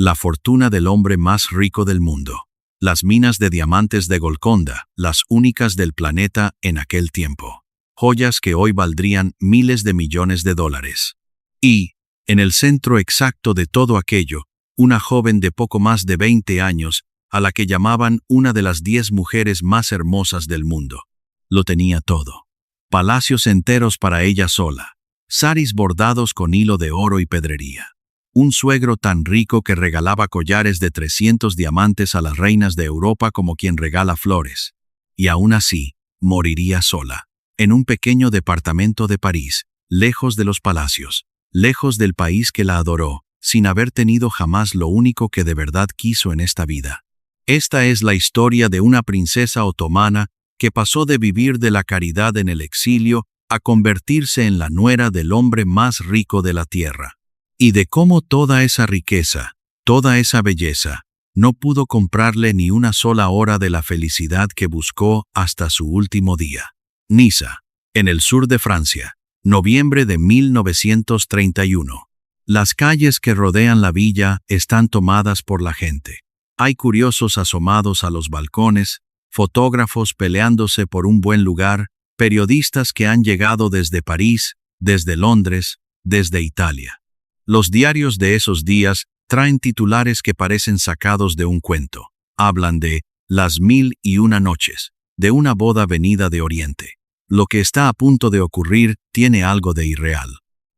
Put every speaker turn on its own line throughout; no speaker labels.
la fortuna del hombre más rico del mundo. Las minas de diamantes de Golconda, las únicas del planeta en aquel tiempo. Joyas que hoy valdrían miles de millones de dólares. Y, en el centro exacto de todo aquello, una joven de poco más de 20 años, a la que llamaban una de las 10 mujeres más hermosas del mundo. Lo tenía todo. Palacios enteros para ella sola. Saris bordados con hilo de oro y pedrería. Un suegro tan rico que regalaba collares de 300 diamantes a las reinas de Europa como quien regala flores. Y aún así, moriría sola, en un pequeño departamento de París, lejos de los palacios, lejos del país que la adoró, sin haber tenido jamás lo único que de verdad quiso en esta vida. Esta es la historia de una princesa otomana que pasó de vivir de la caridad en el exilio a convertirse en la nuera del hombre más rico de la tierra. Y de cómo toda esa riqueza, toda esa belleza, no pudo comprarle ni una sola hora de la felicidad que buscó hasta su último día. Niza, en el sur de Francia, noviembre de 1931. Las calles que rodean la villa están tomadas por la gente. Hay curiosos asomados a los balcones, fotógrafos peleándose por un buen lugar, periodistas que han llegado desde París, desde Londres, desde Italia. Los diarios de esos días traen titulares que parecen sacados de un cuento. Hablan de las 1001 noches, de una boda venida de Oriente. Lo que está a punto de ocurrir tiene algo de irreal.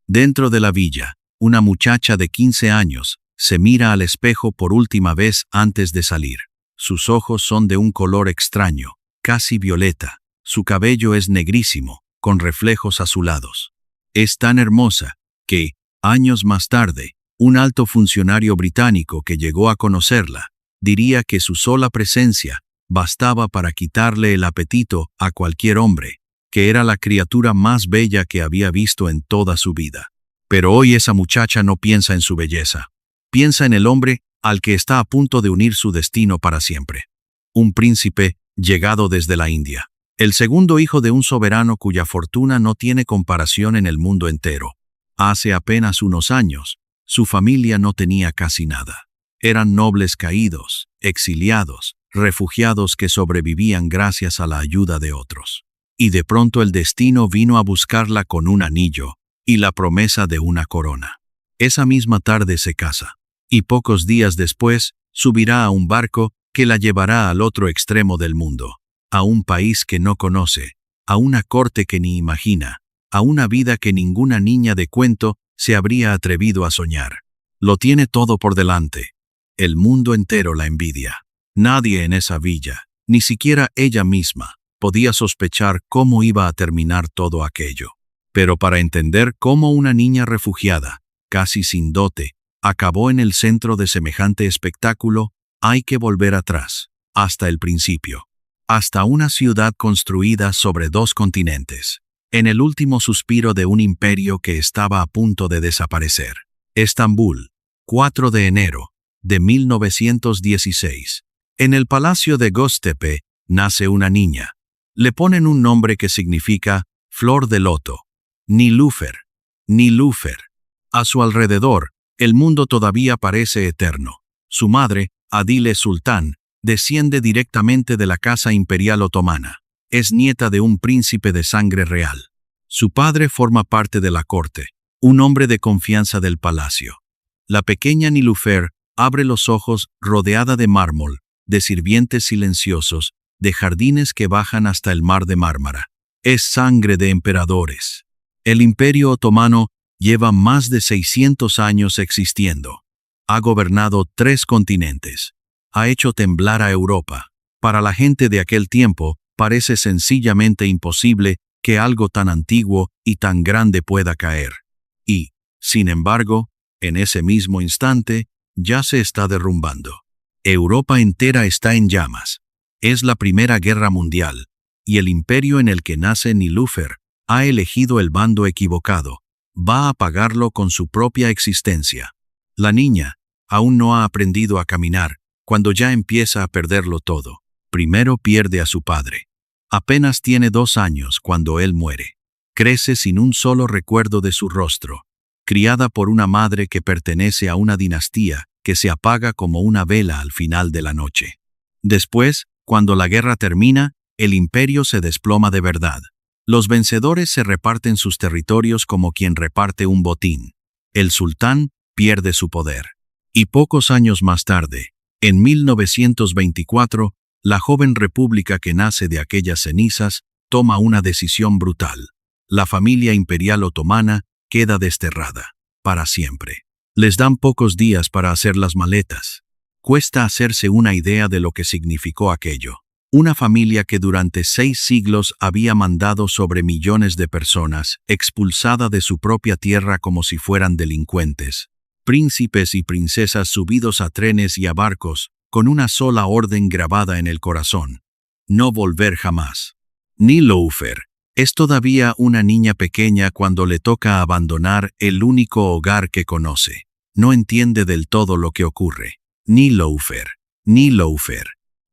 Dentro de la villa, una muchacha de 15 años se mira al espejo por última vez antes de salir. Sus ojos son de un color extraño, casi violeta. Su cabello es negrísimo, con reflejos azulados. Es tan hermosa que, años más tarde, un alto funcionario británico que llegó a conocerla diría que su sola presencia bastaba para quitarle el apetito a cualquier hombre, que era la criatura más bella que había visto en toda su vida. Pero hoy esa muchacha no piensa en su belleza. Piensa en el hombre al que está a punto de unir su destino para siempre. Un príncipe llegado desde la India. El segundo hijo de un soberano cuya fortuna no tiene comparación en el mundo entero. Hace apenas unos años, su familia no tenía casi nada. Eran nobles caídos, exiliados, refugiados que sobrevivían gracias a la ayuda de otros. Y de pronto el destino vino a buscarla con un anillo y la promesa de una corona. Esa misma tarde se casa, y pocos días después subirá a un barco que la llevará al otro extremo del mundo, a un país que no conoce, a una corte que ni imagina, a una vida que ninguna niña de cuento se habría atrevido a soñar. Lo tiene todo por delante. El mundo entero la envidia. Nadie en esa villa, ni siquiera ella misma, podía sospechar cómo iba a terminar todo aquello. Pero para entender cómo una niña refugiada, casi sin dote, acabó en el centro de semejante espectáculo, hay que volver atrás, hasta el principio, hasta una ciudad construida sobre 2 continentes, en el último suspiro de un imperio que estaba a punto de desaparecer. Estambul, 4 de enero de 1916. En el palacio de Göztepe nace una niña. Le ponen un nombre que significa flor de loto. Nilüfer. Nilüfer. A su alrededor, el mundo todavía parece eterno. Su madre, Adile Sultán, desciende directamente de la casa imperial otomana. Es nieta de un príncipe de sangre real. Su padre forma parte de la corte, un hombre de confianza del palacio. La pequeña Nilüfer abre los ojos rodeada de mármol, de sirvientes silenciosos, de jardines que bajan hasta el mar de Mármara. Es sangre de emperadores. El Imperio Otomano lleva más de 600 años existiendo. Ha gobernado 3 continentes. Ha hecho temblar a Europa. Para la gente de aquel tiempo, parece sencillamente imposible que algo tan antiguo y tan grande pueda caer. Y, sin embargo, en ese mismo instante, ya se está derrumbando. Europa entera está en llamas. Es la Primera Guerra Mundial, y el imperio en el que nace Nilüfer ha elegido el bando equivocado. Va a pagarlo con su propia existencia. La niña aún no ha aprendido a caminar cuando ya empieza a perderlo todo. Primero pierde a su padre. Apenas tiene 2 años cuando él muere. Crece sin un solo recuerdo de su rostro. Criada por una madre que pertenece a una dinastía que se apaga como una vela al final de la noche. Después, cuando la guerra termina, el imperio se desploma de verdad. Los vencedores se reparten sus territorios como quien reparte un botín. El sultán pierde su poder. Y pocos años más tarde, en 1924, la joven república que nace de aquellas cenizas toma una decisión brutal. La familia imperial otomana queda desterrada, para siempre. Les dan pocos días para hacer las maletas. Cuesta hacerse una idea de lo que significó aquello. Una familia que durante 6 siglos había mandado sobre millones de personas, expulsada de su propia tierra como si fueran delincuentes. Príncipes y princesas subidos a trenes y a barcos, con una sola orden grabada en el corazón: no volver jamás. Niloufer es todavía una niña pequeña cuando le toca abandonar el único hogar que conoce. No entiende del todo lo que ocurre. Niloufer.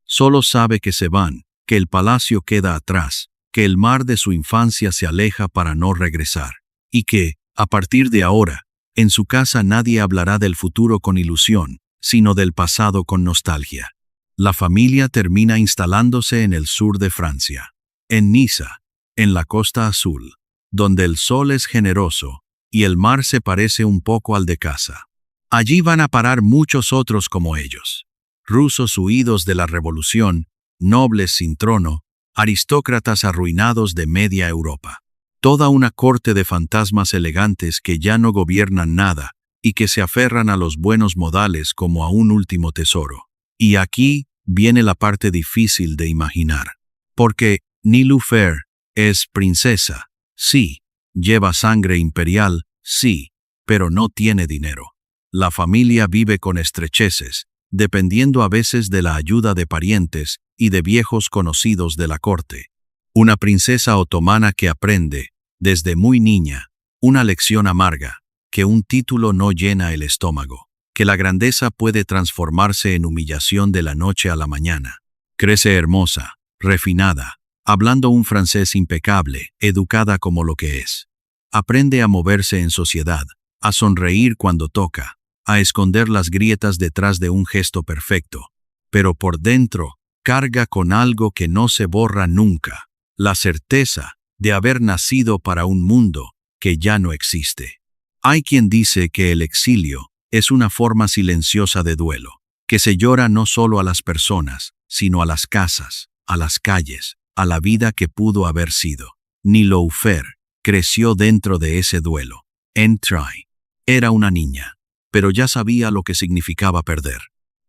Solo sabe que se van, que el palacio queda atrás, que el mar de su infancia se aleja para no regresar, y que, a partir de ahora, en su casa nadie hablará del futuro con ilusión, sino del pasado con nostalgia. La familia termina instalándose en el sur de Francia, en Niza, en la Costa Azul, donde el sol es generoso y el mar se parece un poco al de casa. Allí van a parar muchos otros como ellos. Rusos huidos de la revolución, nobles sin trono, aristócratas arruinados de media Europa. Toda una corte de fantasmas elegantes que ya no gobiernan nada y que se aferran a los buenos modales como a un último tesoro. Y aquí viene la parte difícil de imaginar. Porque Niloufer es princesa, sí, lleva sangre imperial, sí, pero no tiene dinero. La familia vive con estrecheces, dependiendo a veces de la ayuda de parientes y de viejos conocidos de la corte. Una princesa otomana que aprende, desde muy niña, una lección amarga, que un título no llena el estómago, que la grandeza puede transformarse en humillación de la noche a la mañana. Crece hermosa, refinada, hablando un francés impecable, educada como lo que es. Aprende a moverse en sociedad, a sonreír cuando toca, a esconder las grietas detrás de un gesto perfecto, pero por dentro carga con algo que no se borra nunca, la certeza de haber nacido para un mundo que ya no existe. Hay quien dice que el exilio es una forma silenciosa de duelo, que se llora no solo a las personas, sino a las casas, a las calles, a la vida que pudo haber sido. Niloufer creció dentro de ese duelo. Entry era una niña, pero ya sabía lo que significaba perder.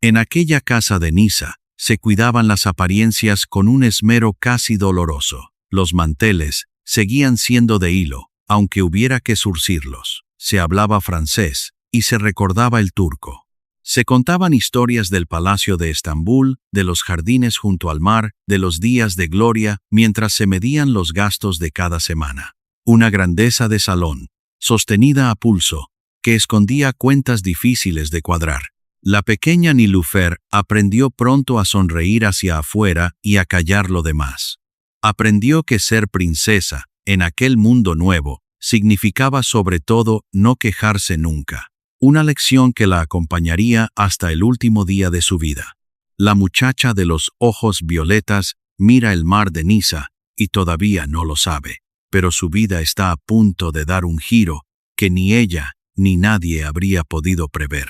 En aquella casa de Niza se cuidaban las apariencias con un esmero casi doloroso. Los manteles seguían siendo de hilo, aunque hubiera que zurcirlos. Se hablaba francés y se recordaba el turco. Se contaban historias del palacio de Estambul, de los jardines junto al mar, de los días de gloria, mientras se medían los gastos de cada semana. Una grandeza de salón, sostenida a pulso, que escondía cuentas difíciles de cuadrar. La pequeña Niloufer aprendió pronto a sonreír hacia afuera y a callar lo demás. Aprendió que ser princesa, en aquel mundo nuevo, significaba sobre todo no quejarse nunca. Una lección que la acompañaría hasta el último día de su vida. La muchacha de los ojos violetas mira el mar de Niza y todavía no lo sabe, pero su vida está a punto de dar un giro que ni ella ni nadie habría podido prever.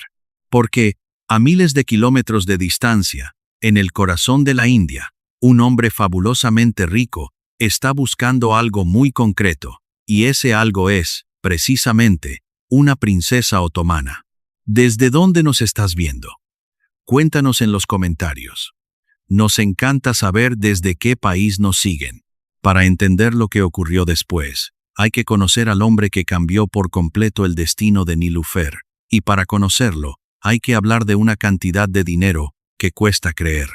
Porque, a miles de kilómetros de distancia, en el corazón de la India, un hombre fabulosamente rico está buscando algo muy concreto, y ese algo es, precisamente, una princesa otomana. ¿Desde dónde nos estás viendo? Cuéntanos en los comentarios. Nos encanta saber desde qué país nos siguen. Para entender lo que ocurrió después, hay que conocer al hombre que cambió por completo el destino de Niloufer, y para conocerlo, hay que hablar de una cantidad de dinero que cuesta creer.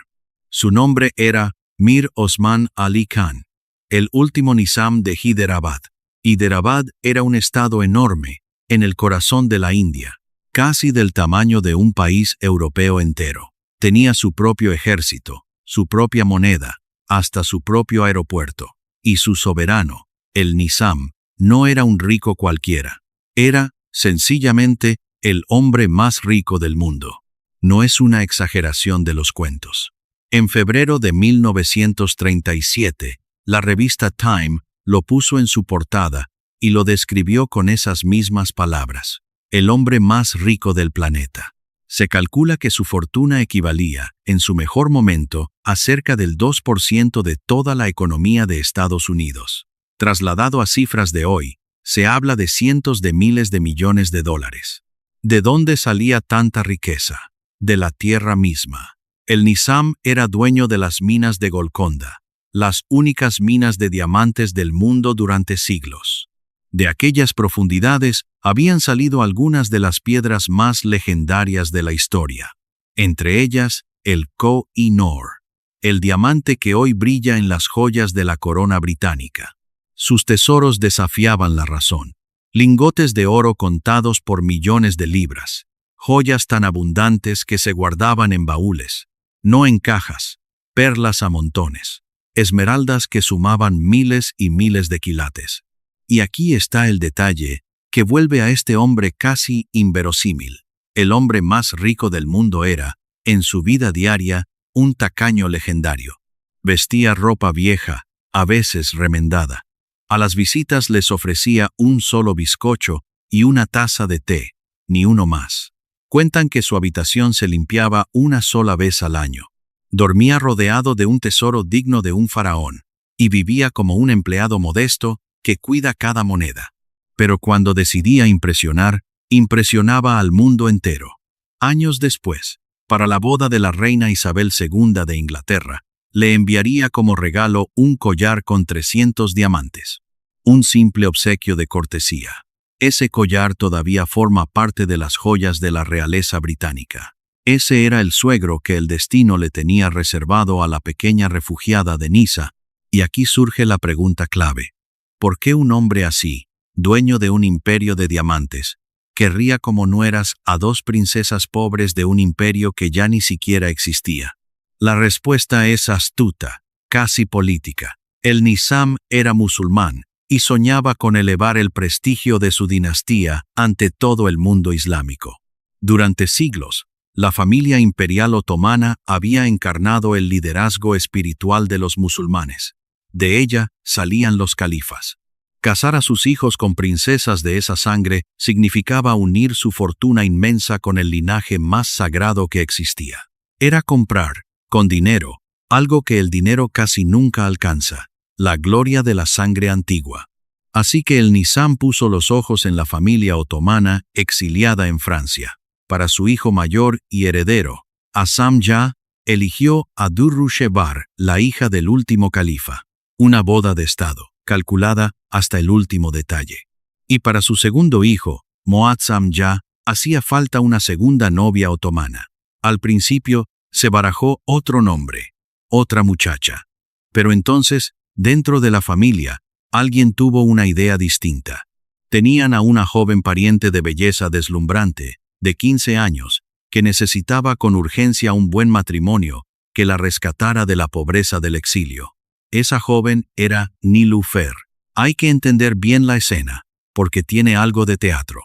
Su nombre era Mir Osman Ali Khan, el último nizam de Hyderabad. Hyderabad era un estado enorme, en el corazón de la India, casi del tamaño de un país europeo entero. Tenía su propio ejército, su propia moneda, hasta su propio aeropuerto, y su soberano, el nizam, no era un rico cualquiera. Era, sencillamente, el hombre más rico del mundo. no es una exageración de los cuentos. En febrero de 1937, la revista Time lo puso en su portada y lo describió con esas mismas palabras: el hombre más rico del planeta. Se calcula que su fortuna equivalía, en su mejor momento, a cerca del 2% de toda la economía de Estados Unidos. Trasladado a cifras de hoy, se habla de cientos de miles de millones de dólares. ¿De dónde salía tanta riqueza? De la tierra misma. El Nizam era dueño de las minas de Golconda, las únicas minas de diamantes del mundo durante siglos. De aquellas profundidades habían salido algunas de las piedras más legendarias de la historia, entre ellas el Koh-i-Noor, el diamante que hoy brilla en las joyas de la corona británica. Sus tesoros desafiaban la razón. Lingotes de oro contados por millones de libras, joyas tan abundantes que se guardaban en baúles, no en cajas, perlas a montones, esmeraldas que sumaban miles y miles de quilates. Y aquí está el detalle que vuelve a este hombre casi inverosímil. El hombre más rico del mundo era, en su vida diaria, un tacaño legendario. Vestía ropa vieja, a veces remendada. A las visitas les ofrecía un solo bizcocho y una taza de té, ni uno más. Cuentan que su habitación se limpiaba una sola vez al año. Dormía rodeado de un tesoro digno de un faraón, y vivía como un empleado modesto que cuida cada moneda. Pero cuando decidía impresionar, impresionaba al mundo entero. Años después, para la boda de la reina Isabel II de Inglaterra, le enviaría como regalo un collar con 300 diamantes. Un simple obsequio de cortesía. Ese collar todavía forma parte de las joyas de la realeza británica. Ese era el suegro que el destino le tenía reservado a la pequeña refugiada de Niza, y aquí surge la pregunta clave. ¿Por qué un hombre así, dueño de un imperio de diamantes, querría como nueras a dos princesas pobres de un imperio que ya ni siquiera existía? La respuesta es astuta, casi política. El Nizam era musulmán y soñaba con elevar el prestigio de su dinastía ante todo el mundo islámico. Durante siglos, la familia imperial otomana había encarnado el liderazgo espiritual de los musulmanes. De ella salían los califas. Casar a sus hijos con princesas de esa sangre significaba unir su fortuna inmensa con el linaje más sagrado que existía. Era comprar, con dinero, algo que el dinero casi nunca alcanza: la gloria de la sangre antigua. Así que el Nizam puso los ojos en la familia otomana exiliada en Francia. Para su hijo mayor y heredero, Azam Jah, eligió a Durrushehbar, la hija del último califa. Una boda de estado, calculada hasta el último detalle. Y para su segundo hijo, Muazzam Jah, hacía falta una segunda novia otomana. Al principio, se barajó otro nombre, otra muchacha. Pero entonces, dentro de la familia, alguien tuvo una idea distinta. Tenían a una joven pariente de belleza deslumbrante, de 15 años, que necesitaba con urgencia un buen matrimonio que la rescatara de la pobreza del exilio. Esa joven era Niloufer. Hay que entender bien la escena, porque tiene algo de teatro.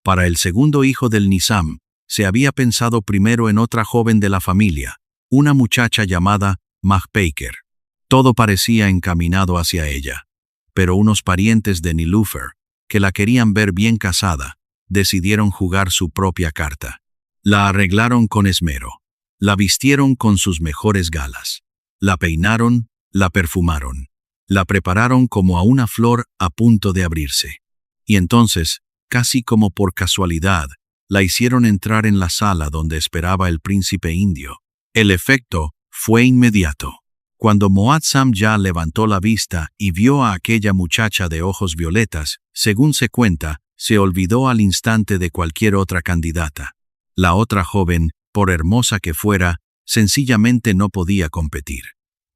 Para el segundo hijo del Nizam, se había pensado primero en otra joven de la familia, una muchacha llamada Mahpeiker. Todo parecía encaminado hacia ella, pero unos parientes de Niloufer, que la querían ver bien casada, decidieron jugar su propia carta. La arreglaron con esmero, la vistieron con sus mejores galas, la peinaron, la perfumaron, la prepararon como a una flor a punto de abrirse. Y entonces, casi como por casualidad, la hicieron entrar en la sala donde esperaba el príncipe indio. El efecto fue inmediato. Cuando Muazzam Jah levantó la vista y vio a aquella muchacha de ojos violetas, según se cuenta, se olvidó al instante de cualquier otra candidata. La otra joven, por hermosa que fuera, sencillamente no podía competir.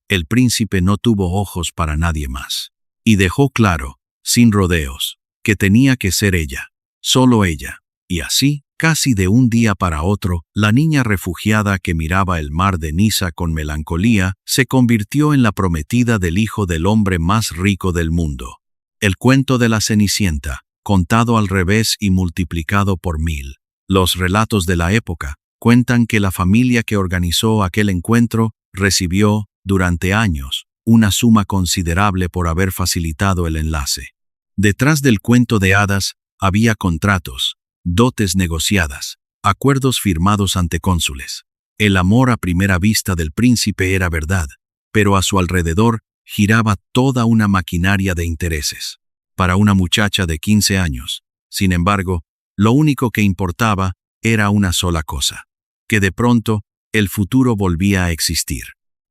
El príncipe no tuvo ojos para nadie más. Y dejó claro, sin rodeos, que tenía que ser ella, solo ella. Y así, casi de un día para otro, la niña refugiada que miraba el mar de Niza con melancolía se convirtió en la prometida del hijo del hombre más rico del mundo. El cuento de la Cenicienta, contado al revés y multiplicado por 1000. Los relatos de la época Cuentan que la familia que organizó aquel encuentro recibió, durante años, una suma considerable por haber facilitado el enlace. Detrás del cuento de hadas había contratos, dotes negociadas, acuerdos firmados ante cónsules. El amor a primera vista del príncipe era verdad, pero a su alrededor giraba toda una maquinaria de intereses. Para una muchacha de 15 años, sin embargo, lo único que importaba era una sola cosa: que de pronto el futuro volvía a existir.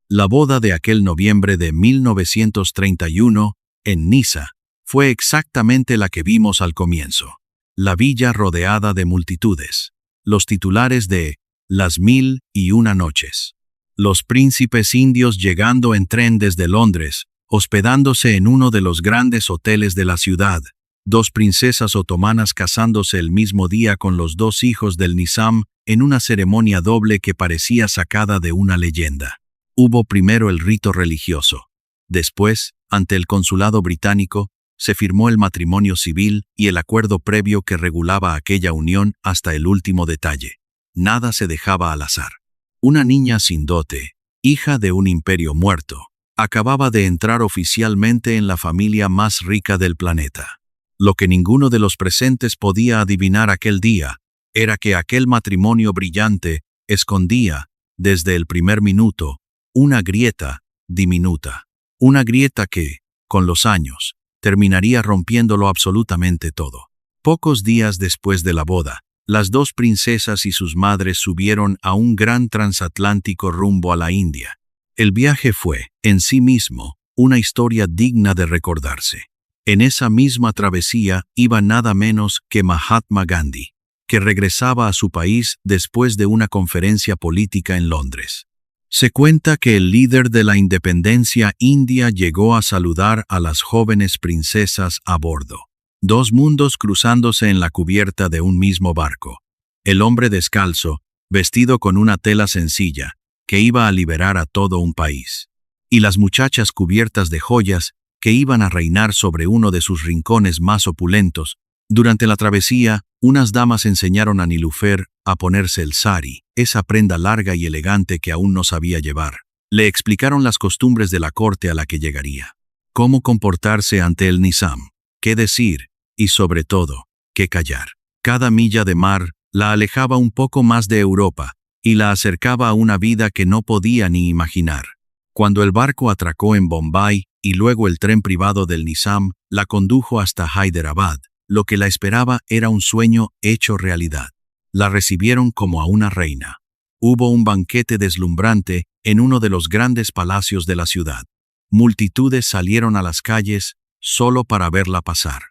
La boda de aquel noviembre de 1931, en Niza, fue exactamente la que vimos al comienzo. La villa rodeada de multitudes. Los titulares de Las 1001 noches. Los príncipes indios llegando en tren desde Londres, hospedándose en uno de los grandes hoteles de la ciudad. 2 princesas otomanas casándose el mismo día con los 2 hijos del Nizam en una ceremonia doble que parecía sacada de una leyenda. Hubo primero el rito religioso. Después, ante el consulado británico, se firmó el matrimonio civil y el acuerdo previo que regulaba aquella unión hasta el último detalle. Nada se dejaba al azar. Una niña sin dote, hija de un imperio muerto, acababa de entrar oficialmente en la familia más rica del planeta. Lo que ninguno de los presentes podía adivinar aquel día era que aquel matrimonio brillante escondía, desde el primer minuto, una grieta diminuta. Una grieta que, con los años, terminaría rompiéndolo absolutamente todo. Pocos días después de la boda, las 2 princesas y sus madres subieron a un gran transatlántico rumbo a la India. El viaje fue, en sí mismo, una historia digna de recordarse. En esa misma travesía iba nada menos que Mahatma Gandhi, que regresaba a su país después de una conferencia política en Londres. Se cuenta que el líder de la independencia india llegó a saludar a las jóvenes princesas a bordo. 2 mundos cruzándose en la cubierta de un mismo barco. El hombre descalzo, vestido con una tela sencilla, que iba a liberar a todo un país. Y las muchachas cubiertas de joyas, que iban a reinar sobre uno de sus rincones más opulentos. Durante la travesía, unas damas enseñaron a Nilufer a ponerse el sari, esa prenda larga y elegante que aún no sabía llevar. Le explicaron las costumbres de la corte a la que llegaría. Cómo comportarse ante el Nizam, qué decir, y sobre todo, qué callar. Cada milla de mar la alejaba un poco más de Europa y la acercaba a una vida que no podía ni imaginar. Cuando el barco atracó en Bombay y luego el tren privado del Nizam la condujo hasta Hyderabad, lo que la esperaba era un sueño hecho realidad. La recibieron como a una reina. Hubo un banquete deslumbrante en uno de los grandes palacios de la ciudad. Multitudes salieron a las calles solo para verla pasar.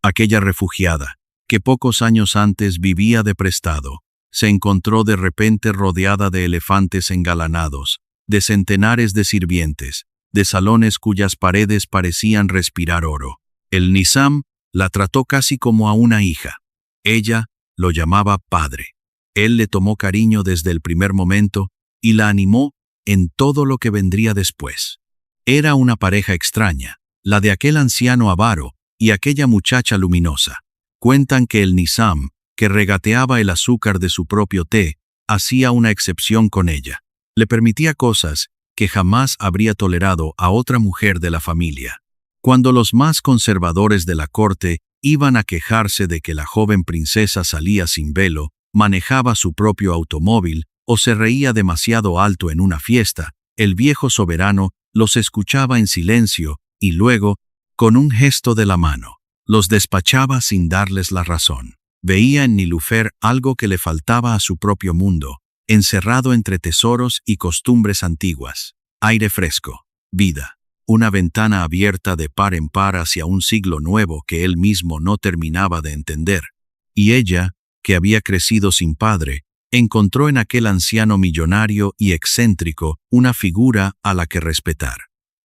Aquella refugiada, que pocos años antes vivía de prestado, se encontró de repente rodeada de elefantes engalanados, de centenares de sirvientes, de salones cuyas paredes parecían respirar oro. El Nizam la trató casi como a una hija. Ella lo llamaba padre. Él le tomó cariño desde el primer momento y la animó en todo lo que vendría después. Era una pareja extraña, la de aquel anciano avaro y aquella muchacha luminosa. Cuentan que el Nizam, que regateaba el azúcar de su propio té, hacía una excepción con ella. Le permitía cosas que jamás habría tolerado a otra mujer de la familia. Cuando los más conservadores de la corte iban a quejarse de que la joven princesa salía sin velo, manejaba su propio automóvil o se reía demasiado alto en una fiesta, el viejo soberano los escuchaba en silencio y luego, con un gesto de la mano, los despachaba sin darles la razón. Veía en Nilufer algo que le faltaba a su propio mundo, encerrado entre tesoros y costumbres antiguas. Aire fresco, vida, una ventana abierta de par en par hacia un siglo nuevo que él mismo no terminaba de entender. Y ella, que había crecido sin padre, encontró en aquel anciano millonario y excéntrico una figura a la que respetar.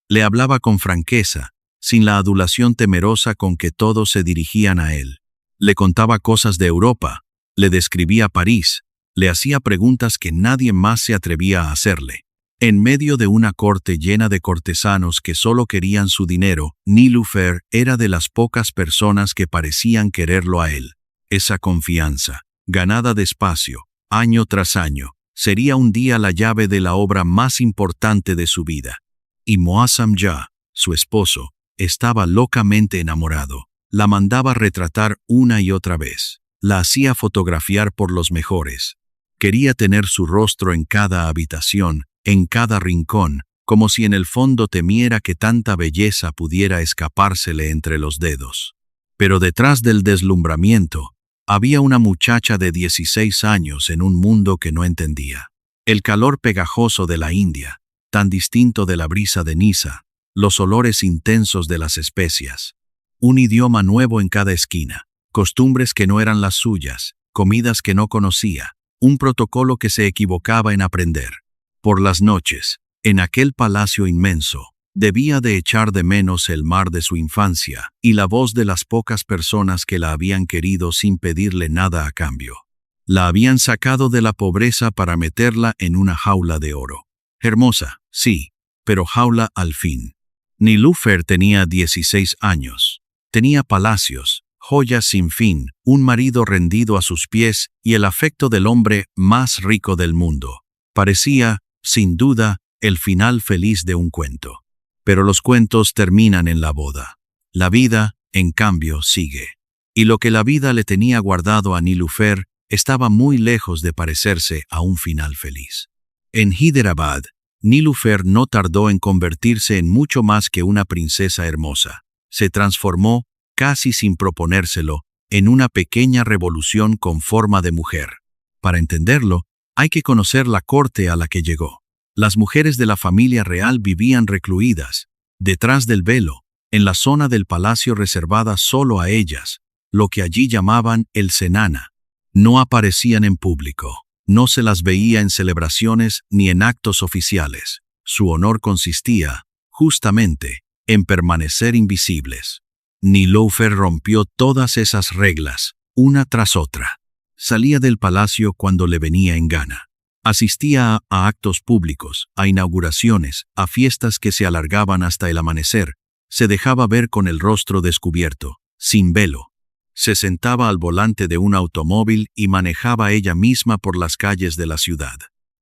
Le hablaba con franqueza, sin la adulación temerosa con que todos se dirigían a él. Le contaba cosas de Europa, le describía París, le hacía preguntas que nadie más se atrevía a hacerle. En medio de una corte llena de cortesanos que solo querían su dinero, Nilufer era de las pocas personas que parecían quererlo a él. Esa confianza, ganada despacio, año tras año, sería un día la llave de la obra más importante de su vida. Y Moazzam Jah, su esposo, estaba locamente enamorado. La mandaba retratar una y otra vez. La hacía fotografiar por los mejores. Quería tener su rostro en cada habitación, en cada rincón, como si en el fondo temiera que tanta belleza pudiera escapársele entre los dedos. Pero detrás del deslumbramiento, había una muchacha de 16 años en un mundo que no entendía. El calor pegajoso de la India, tan distinto de la brisa de Niza, los olores intensos de las especias, un idioma nuevo en cada esquina, costumbres que no eran las suyas, comidas que no conocía, un protocolo que se equivocaba en aprender. Por las noches, en aquel palacio inmenso, debía de echar de menos el mar de su infancia y la voz de las pocas personas que la habían querido sin pedirle nada a cambio. La habían sacado de la pobreza para meterla en una jaula de oro. Hermosa, sí, pero jaula al fin. Nilüfer tenía 16 años. Tenía palacios, joyas sin fin, un marido rendido a sus pies y el afecto del hombre más rico del mundo. Parecía, sin duda, el final feliz de un cuento. Pero los cuentos terminan en la boda. La vida, en cambio, sigue. Y lo que la vida le tenía guardado a Nilüfer estaba muy lejos de parecerse a un final feliz. En Hyderabad, Nilüfer no tardó en convertirse en mucho más que una princesa hermosa. Se transformó, casi sin proponérselo, en una pequeña revolución con forma de mujer. Para entenderlo, hay que conocer la corte a la que llegó. Las mujeres de la familia real vivían recluidas, detrás del velo, en la zona del palacio reservada solo a ellas, lo que allí llamaban el cenana. No aparecían en público, no se las veía en celebraciones ni en actos oficiales. Su honor consistía, justamente, en permanecer invisibles. Nilüfer rompió todas esas reglas, una tras otra. Salía del palacio cuando le venía en gana. Asistía a actos públicos, a inauguraciones, a fiestas que se alargaban hasta el amanecer. Se dejaba ver con el rostro descubierto, sin velo. Se sentaba al volante de un automóvil y manejaba ella misma por las calles de la ciudad.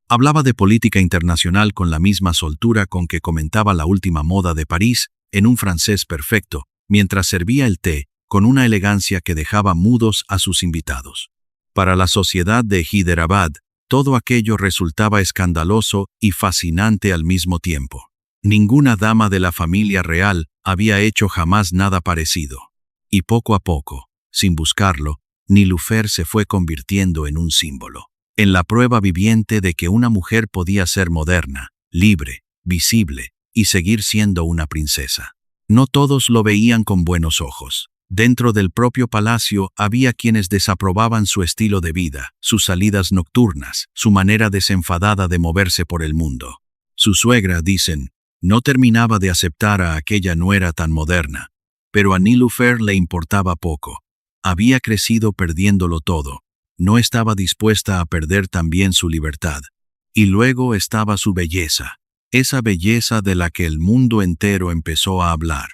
Hablaba de política internacional con la misma soltura con que comentaba la última moda de París, en un francés perfecto, mientras servía el té, con una elegancia que dejaba mudos a sus invitados. Para la sociedad de Hyderabad, todo aquello resultaba escandaloso y fascinante al mismo tiempo. Ninguna dama de la familia real había hecho jamás nada parecido. Y poco a poco, sin buscarlo, Nilüfer se fue convirtiendo en un símbolo, en la prueba viviente de que una mujer podía ser moderna, libre, visible y seguir siendo una princesa. No todos lo veían con buenos ojos. Dentro del propio palacio había quienes desaprobaban su estilo de vida, sus salidas nocturnas, su manera desenfadada de moverse por el mundo. Su suegra, dicen, no terminaba de aceptar a aquella nuera tan moderna, pero a Nilüfer le importaba poco. Había crecido perdiéndolo todo. No estaba dispuesta a perder también su libertad. Y luego estaba su belleza, esa belleza de la que el mundo entero empezó a hablar.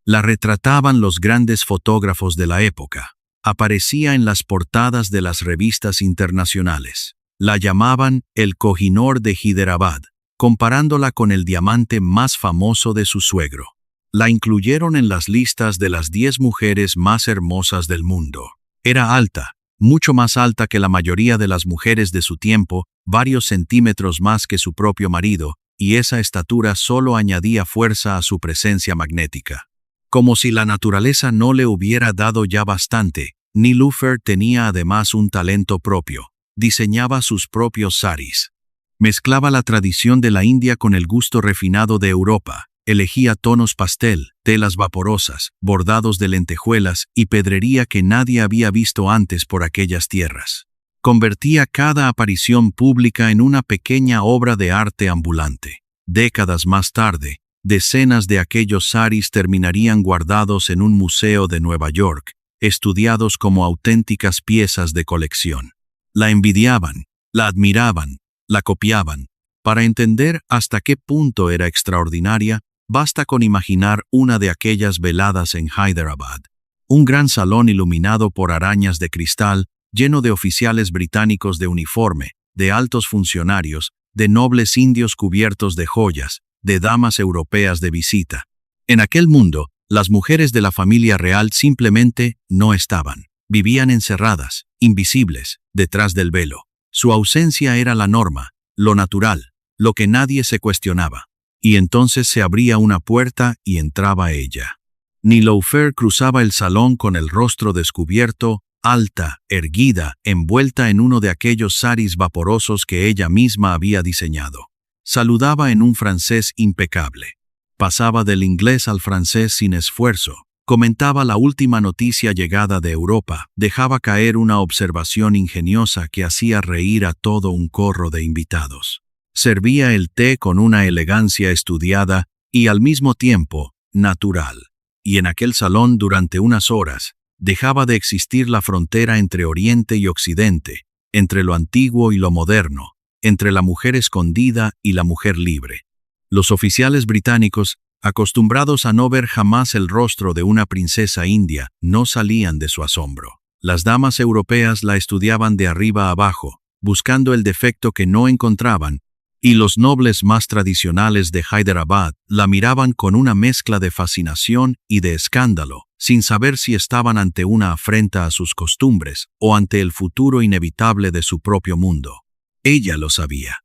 La retrataban los grandes fotógrafos de la época. Aparecía en las portadas de las revistas internacionales. La llamaban el Kohinoor de Hyderabad, comparándola con el diamante más famoso de su suegro. La incluyeron en las listas de las 10 mujeres más hermosas del mundo. Era alta, mucho más alta que la mayoría de las mujeres de su tiempo, varios centímetros más que su propio marido, y esa estatura solo añadía fuerza a su presencia magnética. Como si la naturaleza no le hubiera dado ya bastante, Nilüfer tenía además un talento propio. Diseñaba sus propios saris. Mezclaba la tradición de la India con el gusto refinado de Europa. Elegía tonos pastel, telas vaporosas, bordados de lentejuelas y pedrería que nadie había visto antes por aquellas tierras. Convertía cada aparición pública en una pequeña obra de arte ambulante. Décadas más tarde, decenas de aquellos saris terminarían guardados en un museo de Nueva York, estudiados como auténticas piezas de colección. La envidiaban, la admiraban, la copiaban. Para entender hasta qué punto era extraordinaria, basta con imaginar una de aquellas veladas en Hyderabad. Un gran salón iluminado por arañas de cristal, lleno de oficiales británicos de uniforme, de altos funcionarios, de nobles indios cubiertos de joyas, de damas europeas de visita. En aquel mundo, las mujeres de la familia real simplemente no estaban. Vivían encerradas, invisibles, detrás del velo. Su ausencia era la norma, lo natural, lo que nadie se cuestionaba. Y entonces se abría una puerta y entraba ella. Niloufer cruzaba el salón con el rostro descubierto, alta, erguida, envuelta en uno de aquellos saris vaporosos que ella misma había diseñado. Saludaba en un francés impecable. Pasaba del inglés al francés sin esfuerzo. Comentaba la última noticia llegada de Europa. Dejaba caer una observación ingeniosa que hacía reír a todo un corro de invitados. Servía el té con una elegancia estudiada y al mismo tiempo natural. Y en aquel salón durante unas horas dejaba de existir la frontera entre Oriente y Occidente, entre lo antiguo y lo moderno, entre la mujer escondida y la mujer libre. Los oficiales británicos, acostumbrados a no ver jamás el rostro de una princesa india, no salían de su asombro. Las damas europeas la estudiaban de arriba a abajo, buscando el defecto que no encontraban, y los nobles más tradicionales de Hyderabad la miraban con una mezcla de fascinación y de escándalo, sin saber si estaban ante una afrenta a sus costumbres o ante el futuro inevitable de su propio mundo. Ella lo sabía.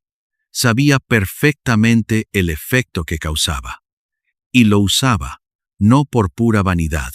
Sabía perfectamente el efecto que causaba. Y lo usaba, no por pura vanidad,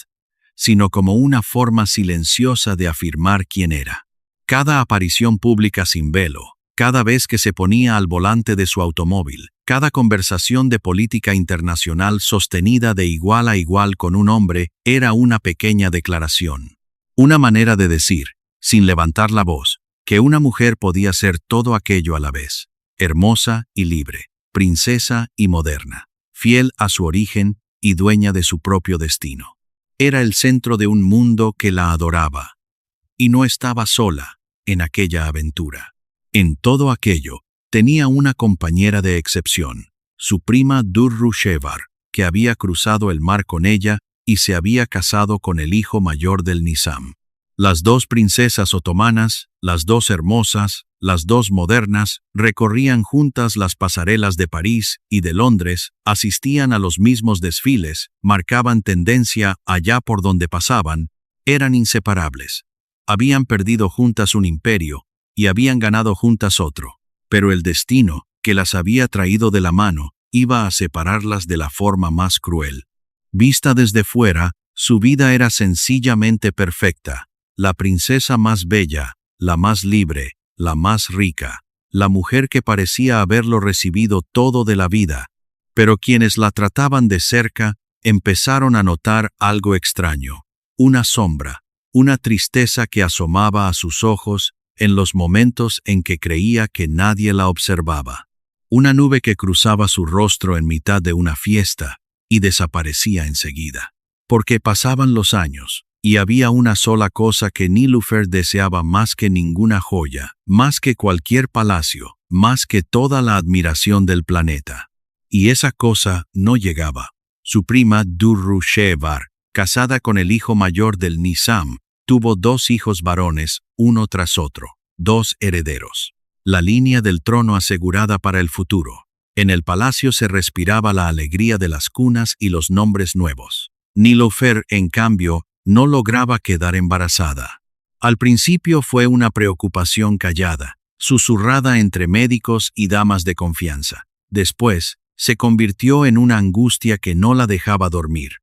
sino como una forma silenciosa de afirmar quién era. Cada aparición pública sin velo, cada vez que se ponía al volante de su automóvil, cada conversación de política internacional sostenida de igual a igual con un hombre, era una pequeña declaración. Una manera de decir, sin levantar la voz, que una mujer podía ser todo aquello a la vez, hermosa y libre, princesa y moderna, fiel a su origen y dueña de su propio destino. Era el centro de un mundo que la adoraba. Y no estaba sola en aquella aventura. En todo aquello, tenía una compañera de excepción, su prima Durru Shevar, que había cruzado el mar con ella y se había casado con el hijo mayor del Nizam. Las dos princesas otomanas, las dos hermosas, las dos modernas, recorrían juntas las pasarelas de París y de Londres, asistían a los mismos desfiles, marcaban tendencia allá por donde pasaban, eran inseparables. Habían perdido juntas un imperio, y habían ganado juntas otro, pero el destino, que las había traído de la mano, iba a separarlas de la forma más cruel. Vista desde fuera, su vida era sencillamente perfecta, la princesa más bella, la más libre, la más rica, la mujer que parecía haberlo recibido todo de la vida, pero quienes la trataban de cerca empezaron a notar algo extraño, una sombra, una tristeza que asomaba a sus ojos en los momentos en que creía que nadie la observaba. Una nube que cruzaba su rostro en mitad de una fiesta y desaparecía enseguida. Porque pasaban los años, y había una sola cosa que Niloufer deseaba más que ninguna joya, más que cualquier palacio, más que toda la admiración del planeta. Y esa cosa no llegaba. Su prima Durru Shevar, casada con el hijo mayor del Nizam, tuvo 2 hijos varones, uno tras otro, 2 herederos. La línea del trono asegurada para el futuro. En el palacio se respiraba la alegría de las cunas y los nombres nuevos. Niloufer, en cambio, no lograba quedar embarazada. Al principio fue una preocupación callada, susurrada entre médicos y damas de confianza. Después, se convirtió en una angustia que no la dejaba dormir.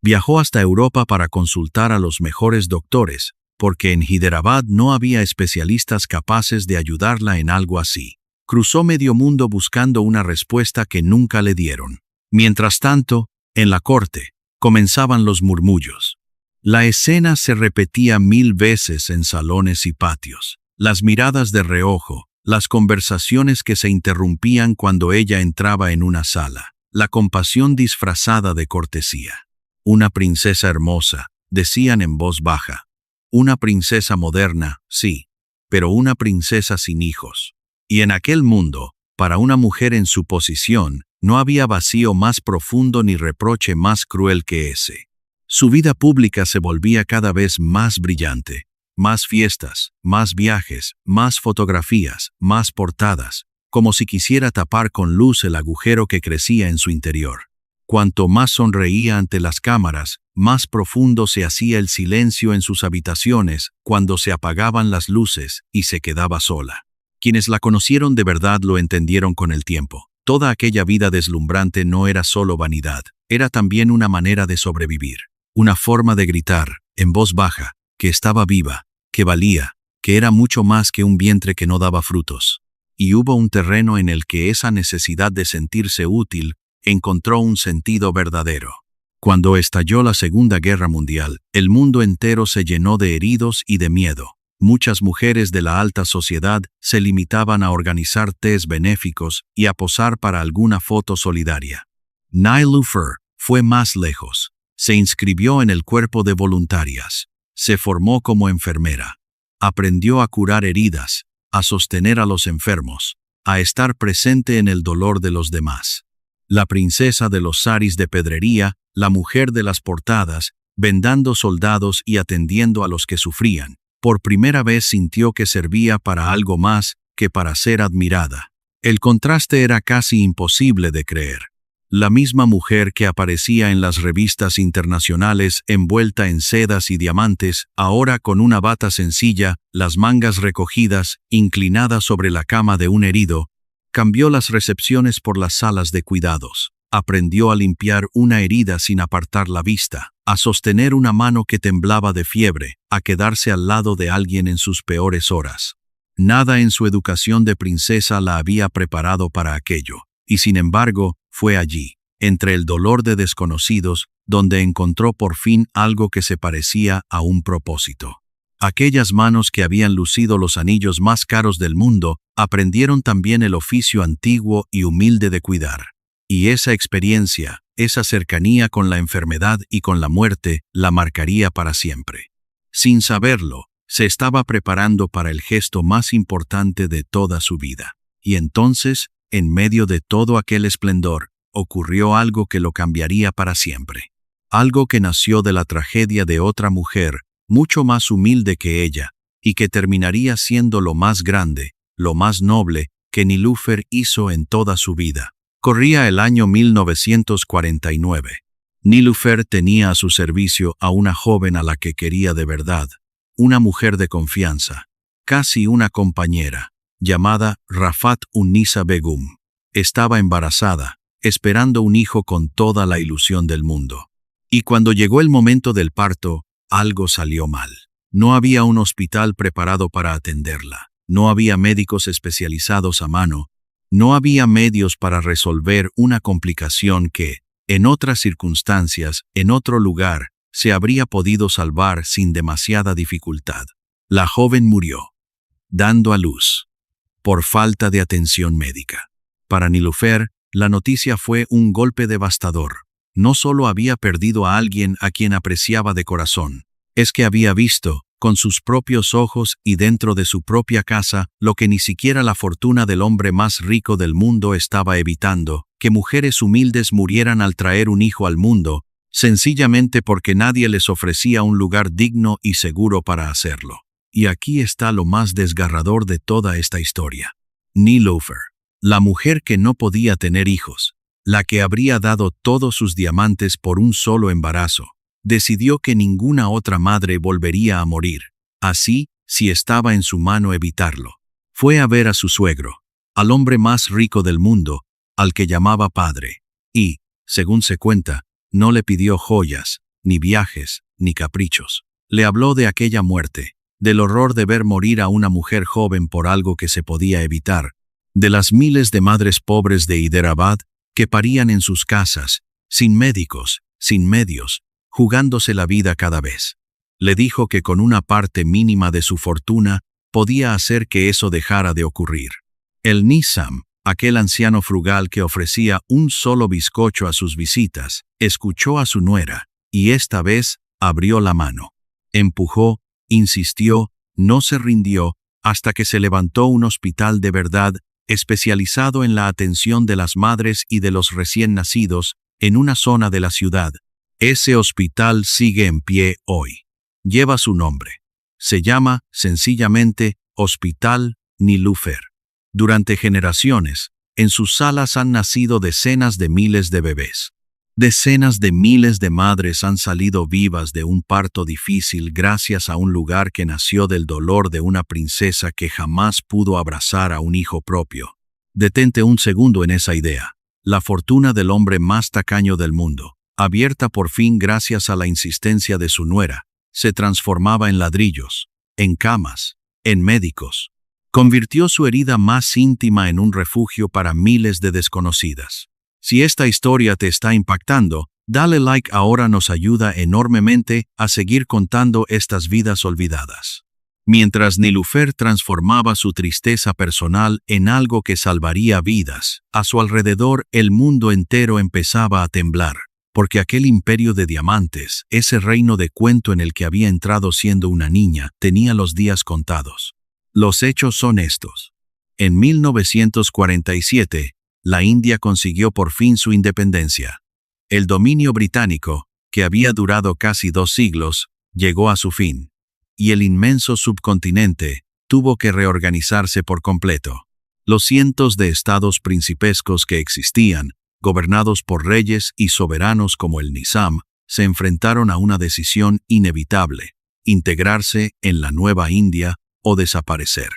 Viajó hasta Europa para consultar a los mejores doctores, porque en Hyderabad no había especialistas capaces de ayudarla en algo así. Cruzó medio mundo buscando una respuesta que nunca le dieron. Mientras tanto, en la corte, comenzaban los murmullos. La escena se repetía 1000 veces en salones y patios. Las miradas de reojo, las conversaciones que se interrumpían cuando ella entraba en una sala, la compasión disfrazada de cortesía. Una princesa hermosa, decían en voz baja. Una princesa moderna, sí, pero una princesa sin hijos. Y en aquel mundo, para una mujer en su posición, no había vacío más profundo ni reproche más cruel que ese. Su vida pública se volvía cada vez más brillante. más fiestas, más viajes, más fotografías, más portadas, como si quisiera tapar con luz el agujero que crecía en su interior. Cuanto más sonreía ante las cámaras, más profundo se hacía el silencio en sus habitaciones cuando se apagaban las luces y se quedaba sola. Quienes la conocieron de verdad lo entendieron con el tiempo. Toda aquella vida deslumbrante no era solo vanidad, era también una manera de sobrevivir, una forma de gritar, en voz baja, que estaba viva, que valía, que era mucho más que un vientre que no daba frutos. Y hubo un terreno en el que esa necesidad de sentirse útil encontró un sentido verdadero. Cuando estalló la Segunda Guerra Mundial, el mundo entero se llenó de heridos y de miedo. Muchas mujeres de la alta sociedad se limitaban a organizar tés benéficos y a posar para alguna foto solidaria. Niloufer fue más lejos. Se inscribió en el cuerpo de voluntarias. Se formó como enfermera. Aprendió a curar heridas, a sostener a los enfermos, a estar presente en el dolor de los demás. La princesa de los saris de pedrería, la mujer de las portadas, vendando soldados y atendiendo a los que sufrían, por primera vez sintió que servía para algo más que para ser admirada. El contraste era casi imposible de creer. La misma mujer que aparecía en las revistas internacionales envuelta en sedas y diamantes, ahora con una bata sencilla, las mangas recogidas, inclinada sobre la cama de un herido, cambió las recepciones por las salas de cuidados. Aprendió a limpiar una herida sin apartar la vista, a sostener una mano que temblaba de fiebre, a quedarse al lado de alguien en sus peores horas. Nada en su educación de princesa la había preparado para aquello, y sin embargo, fue allí, entre el dolor de desconocidos, donde encontró por fin algo que se parecía a un propósito. Aquellas manos que habían lucido los anillos más caros del mundo, aprendieron también el oficio antiguo y humilde de cuidar. Y esa experiencia, esa cercanía con la enfermedad y con la muerte, la marcaría para siempre. Sin saberlo, se estaba preparando para el gesto más importante de toda su vida. Y entonces, en medio de todo aquel esplendor, ocurrió algo que lo cambiaría para siempre. Algo que nació de la tragedia de otra mujer, mucho más humilde que ella, y que terminaría siendo lo más grande, lo más noble, que Niloufer hizo en toda su vida. Corría el año 1949. Niloufer tenía a su servicio a una joven a la que quería de verdad, una mujer de confianza, casi una compañera, llamada Rafat Unnisa Begum. Estaba embarazada, esperando un hijo con toda la ilusión del mundo. Y cuando llegó el momento del parto, algo salió mal. No había un hospital preparado para atenderla, no había médicos especializados a mano, no había medios para resolver una complicación que, en otras circunstancias, en otro lugar, se habría podido salvar sin demasiada dificultad. La joven murió, dando a luz, por falta de atención médica. Para Niloufer, la noticia fue un golpe devastador. No solo había perdido a alguien a quien apreciaba de corazón, es que había visto, con sus propios ojos y dentro de su propia casa, lo que ni siquiera la fortuna del hombre más rico del mundo estaba evitando, que mujeres humildes murieran al traer un hijo al mundo, sencillamente porque nadie les ofrecía un lugar digno y seguro para hacerlo. Y aquí está lo más desgarrador de toda esta historia. Niloufer, la mujer que no podía tener hijos, la que habría dado todos sus diamantes por un solo embarazo, decidió que ninguna otra madre volvería a morir. Así, si estaba en su mano evitarlo, fue a ver a su suegro, al hombre más rico del mundo, al que llamaba padre, y, según se cuenta, no le pidió joyas, ni viajes, ni caprichos. Le habló de aquella muerte, del horror de ver morir a una mujer joven por algo que se podía evitar, de las miles de madres pobres de Hyderabad que parían en sus casas, sin médicos, sin medios, jugándose la vida cada vez. Le dijo que con una parte mínima de su fortuna podía hacer que eso dejara de ocurrir. El Nizam, aquel anciano frugal que ofrecía un solo bizcocho a sus visitas, escuchó a su nuera, y esta vez abrió la mano. Empujó, insistió, no se rindió, hasta que se levantó un hospital de verdad, especializado en la atención de las madres y de los recién nacidos, en una zona de la ciudad. Ese hospital sigue en pie hoy. Lleva su nombre. Se llama, sencillamente, Hospital Nilüfer. Durante generaciones, en sus salas han nacido decenas de miles de bebés. Decenas de miles de madres han salido vivas de un parto difícil gracias a un lugar que nació del dolor de una princesa que jamás pudo abrazar a un hijo propio. Detente un segundo en esa idea. La fortuna del hombre más tacaño del mundo, abierta por fin gracias a la insistencia de su nuera, se transformaba en ladrillos, en camas, en médicos. Convirtió su herida más íntima en un refugio para miles de desconocidas. Si esta historia te está impactando, dale like ahora, nos ayuda enormemente a seguir contando estas vidas olvidadas. Mientras Nilüfer transformaba su tristeza personal en algo que salvaría vidas, a su alrededor el mundo entero empezaba a temblar, porque aquel imperio de diamantes, ese reino de cuento en el que había entrado siendo una niña, tenía los días contados. Los hechos son estos. En 1947, la India consiguió por fin su independencia. El dominio británico, que había durado casi 2 siglos, llegó a su fin, y el inmenso subcontinente tuvo que reorganizarse por completo. Los cientos de estados principescos que existían, gobernados por reyes y soberanos como el Nizam, se enfrentaron a una decisión inevitable: integrarse en la nueva India o desaparecer.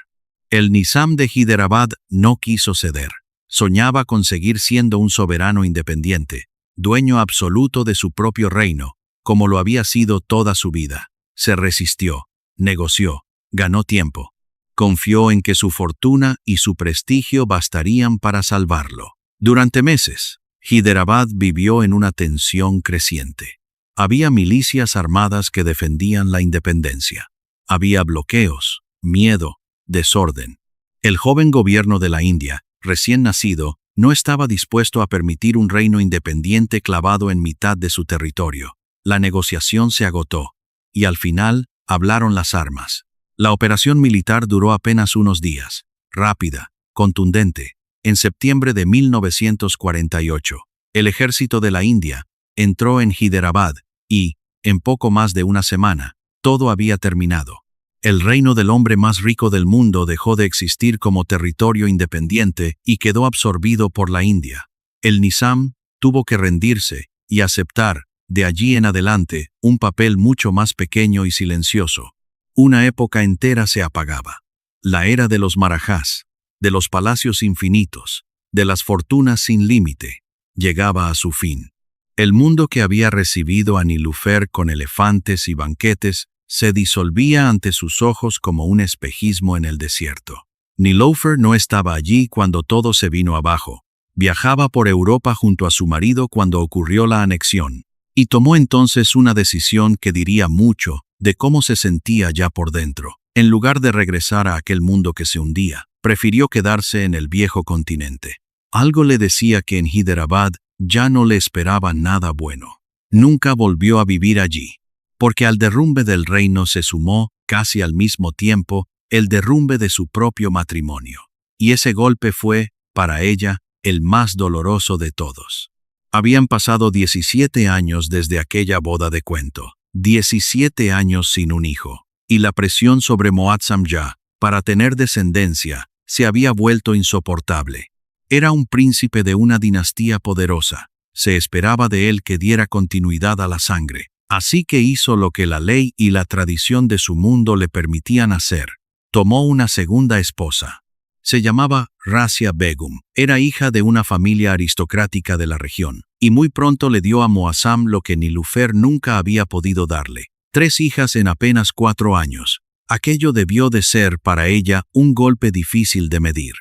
El Nizam de Hyderabad no quiso ceder. Soñaba con seguir siendo un soberano independiente, dueño absoluto de su propio reino, como lo había sido toda su vida. Se resistió, negoció, ganó tiempo. Confió en que su fortuna y su prestigio bastarían para salvarlo. Durante meses, Hyderabad vivió en una tensión creciente. Había milicias armadas que defendían la independencia. Había bloqueos, miedo, desorden. El joven gobierno de la India, recién nacido, no estaba dispuesto a permitir un reino independiente clavado en mitad de su territorio. La negociación se agotó, y al final hablaron las armas. La operación militar duró apenas unos días, rápida, contundente. En septiembre de 1948, el ejército de la India entró en Hyderabad y, en poco más de una semana, todo había terminado. El reino del hombre más rico del mundo dejó de existir como territorio independiente y quedó absorbido por la India. El Nizam tuvo que rendirse y aceptar, de allí en adelante, un papel mucho más pequeño y silencioso. Una época entera se apagaba. La era de los Marajás, de los palacios infinitos, de las fortunas sin límite, llegaba a su fin. El mundo que había recibido a Nilüfer con elefantes y banquetes se disolvía ante sus ojos como un espejismo en el desierto. Nilüfer no estaba allí cuando todo se vino abajo. Viajaba por Europa junto a su marido cuando ocurrió la anexión, y tomó entonces una decisión que diría mucho de cómo se sentía ya por dentro. En lugar de regresar a aquel mundo que se hundía, prefirió quedarse en el viejo continente. Algo le decía que en Hyderabad ya no le esperaba nada bueno. Nunca volvió a vivir allí, porque al derrumbe del reino se sumó, casi al mismo tiempo, el derrumbe de su propio matrimonio. Y ese golpe fue, para ella, el más doloroso de todos. Habían pasado 17 años desde aquella boda de cuento, 17 años sin un hijo, y la presión sobre Muazzam Shah para tener descendencia se había vuelto insoportable. Era un príncipe de una dinastía poderosa. Se esperaba de él que diera continuidad a la sangre. Así que hizo lo que la ley y la tradición de su mundo le permitían hacer. Tomó una segunda esposa. Se llamaba Razia Begum. Era hija de una familia aristocrática de la región, y muy pronto le dio a Muazzam lo que Nilüfer nunca había podido darle: 3 hijas en apenas 4 años. Aquello debió de ser para ella un golpe difícil de medir.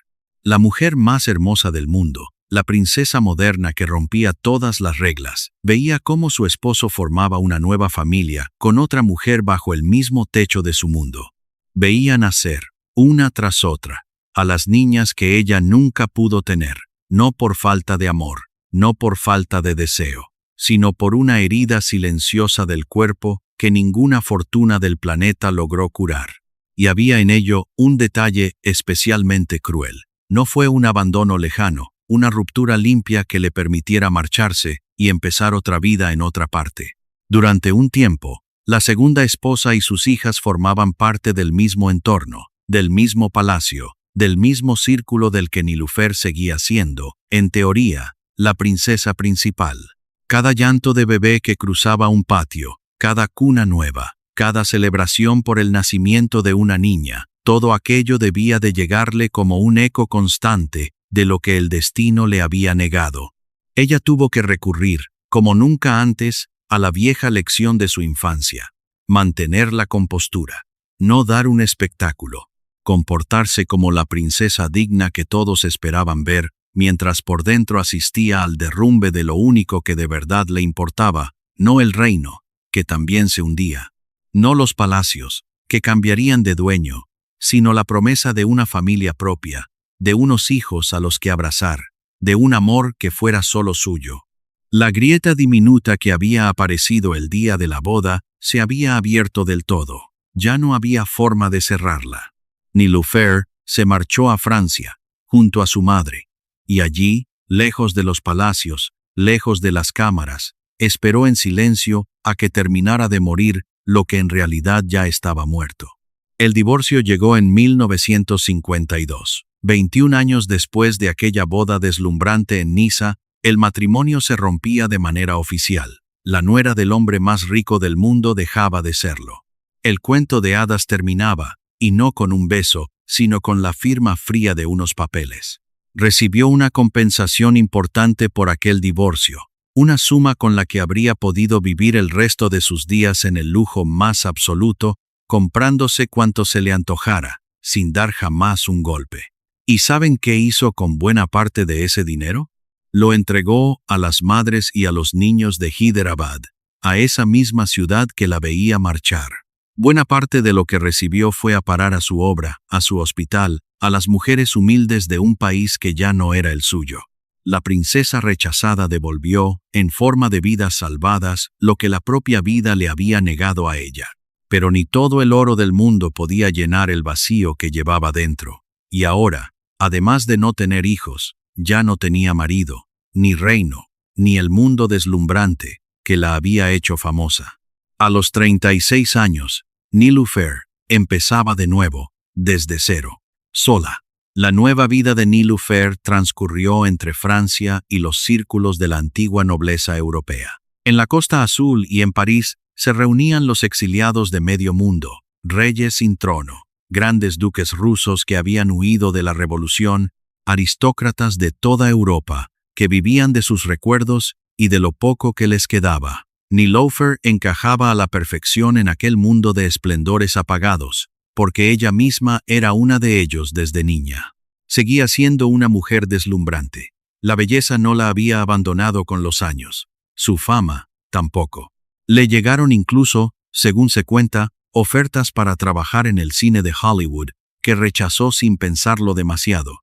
La mujer más hermosa del mundo, la princesa moderna que rompía todas las reglas, veía cómo su esposo formaba una nueva familia con otra mujer bajo el mismo techo de su mundo. Veía nacer, una tras otra, a las niñas que ella nunca pudo tener, no por falta de amor, no por falta de deseo, sino por una herida silenciosa del cuerpo que ninguna fortuna del planeta logró curar. Y había en ello un detalle especialmente cruel. No fue un abandono lejano, una ruptura limpia que le permitiera marcharse y empezar otra vida en otra parte. Durante un tiempo, La segunda esposa y sus hijas formaban parte del mismo entorno, del mismo palacio, del mismo círculo del que Nilüfer seguía siendo, en teoría, la princesa principal. Cada llanto de bebé que cruzaba un patio, cada cuna nueva, cada celebración por el nacimiento de una niña, todo aquello debía de llegarle como un eco constante de lo que el destino le había negado. Ella tuvo que recurrir, como nunca antes, a la vieja lección de su infancia: mantener la compostura, no dar un espectáculo, comportarse como la princesa digna que todos esperaban ver, mientras por dentro asistía al derrumbe de lo único que de verdad le importaba, no el reino, que también se hundía, no los palacios, que cambiarían de dueño, sino la promesa de una familia propia, de unos hijos a los que abrazar, de un amor que fuera solo suyo. La grieta diminuta que había aparecido el día de la boda se había abierto del todo. Ya no había forma de cerrarla. Nilüfer se marchó a Francia, junto a su madre, y allí, lejos de los palacios, lejos de las cámaras, esperó en silencio a que terminara de morir lo que en realidad ya estaba muerto. El divorcio llegó en 1952. 21 años después de aquella boda deslumbrante en Niza, el matrimonio se rompía de manera oficial. La nuera del hombre más rico del mundo dejaba de serlo. El cuento de hadas terminaba, y no con un beso, sino con la firma fría de unos papeles. Recibió una compensación importante por aquel divorcio, una suma con la que habría podido vivir el resto de sus días en el lujo más absoluto, comprándose cuanto se le antojara, sin dar jamás un golpe. ¿Y saben qué hizo con buena parte de ese dinero? Lo entregó a las madres y a los niños de Hyderabad, a esa misma ciudad que la veía marchar. Buena parte de lo que recibió fue a parar a su obra, a su hospital, a las mujeres humildes de un país que ya no era el suyo. La princesa rechazada devolvió, en forma de vidas salvadas, lo que la propia vida le había negado a ella. Pero ni todo el oro del mundo podía llenar el vacío que llevaba dentro. Y ahora, además de no tener hijos, ya no tenía marido, ni reino, ni el mundo deslumbrante que la había hecho famosa. A los 36 años, Nilüfer empezaba de nuevo, desde cero, sola. La nueva vida de Nilüfer transcurrió entre Francia y los círculos de la antigua nobleza europea. En la Costa Azul y en París se reunían los exiliados de medio mundo, reyes sin trono, grandes duques rusos que habían huido de la revolución, aristócratas de toda Europa, que vivían de sus recuerdos y de lo poco que les quedaba. Nilüfer encajaba a la perfección en aquel mundo de esplendores apagados, porque ella misma era una de ellos desde niña. Seguía siendo una mujer deslumbrante. La belleza no la había abandonado con los años. Su fama, tampoco. Le llegaron incluso, según se cuenta, ofertas para trabajar en el cine de Hollywood, que rechazó sin pensarlo demasiado.